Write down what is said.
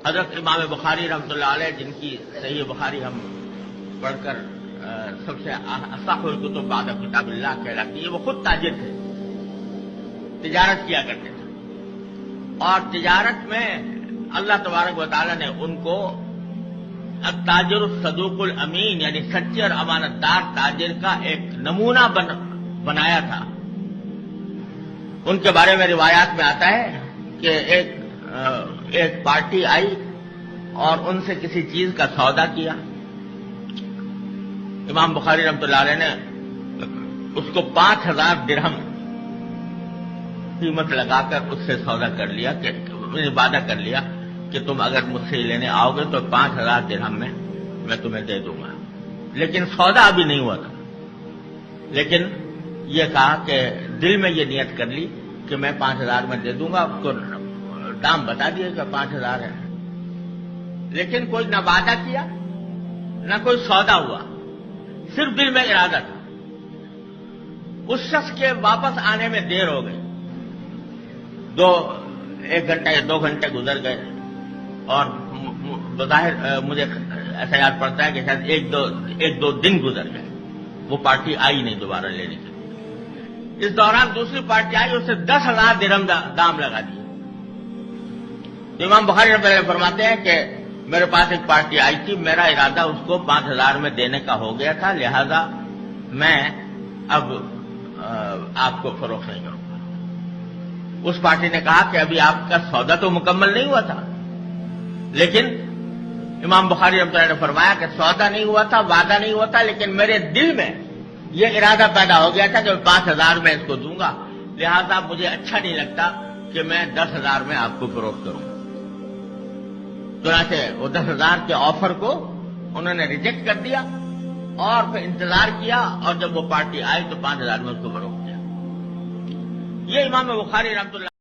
حضرت امام بخاری رحمۃ اللہ علیہ، جن کی صحیح بخاری ہم پڑھ کر سب سے اصح الکتب بعد کتاب اللہ کہلاتی ہے، وہ خود تاجر تھے، تجارت کیا کرتے تھے، اور تجارت میں اللہ تبارک و تعالیٰ نے ان کو التاجر الصدوق الامین، یعنی سچے اور امانت دار تاجر کا ایک نمونہ بنایا تھا۔ ان کے بارے میں روایات میں آتا ہے کہ ایک پارٹی آئی اور ان سے کسی چیز کا سودا کیا۔ امام بخاری رحمۃ اللہ علیہ نے اس کو 5000 درہم قیمت لگا کر اس سے سودا کر لیا، کہ وعدہ کر لیا کہ تم اگر مجھ سے لینے آؤ گے تو 5000 درہم میں تمہیں دے دوں گا۔ لیکن سودا ابھی نہیں ہوا تھا، لیکن یہ کہا کہ دل میں یہ نیت کر لی کہ میں 5000 میں دے دوں گا، اس کو دام بتا دیے کہ 5000 ہے، لیکن کوئی نہ وعدہ کیا نہ کوئی سودا ہوا، صرف دل میں ارادہ تھا۔ اس شخص کے واپس آنے میں دیر ہو گئی، 1 گھنٹہ یا 2 گھنٹے گزر گئے، اور بظاہر مجھے ایسا یاد پڑتا ہے کہ شاید ایک دو دن گزر گئے، وہ پارٹی آئی نہیں دوبارہ لینے کے لیے۔ اس دوران دوسری پارٹی آئی، اسے 10,000 درہم دام لگا دیا۔ تو امام بخاری رحمۃ اللہ فرماتے ہیں کہ میرے پاس ایک پارٹی آئی تھی، میرا ارادہ اس کو 5000 میں دینے کا ہو گیا تھا، لہذا میں اب آپ کو فروخت نہیں کروں گا۔ اس پارٹی نے کہا کہ ابھی آپ کا سودا تو مکمل نہیں ہوا تھا، لیکن امام بخاری رحمۃ اللہ نے فرمایا کہ سودا نہیں ہوا تھا، وعدہ نہیں ہوا تھا، لیکن میرے دل میں یہ ارادہ پیدا ہو گیا تھا کہ 5000 میں اس کو دوں گا، لہذا مجھے اچھا نہیں لگتا کہ میں 10,000 میں آپ کو فروخت کروں۔ چنانچہ وہ 10,000 کے آفر کو انہوں نے ریجیکٹ کر دیا، اور پھر انتظار کیا، اور جب وہ پارٹی آئی تو 5000 میں اس کو فروخت کیا۔ یہ امام بخاری رحمۃ اللہ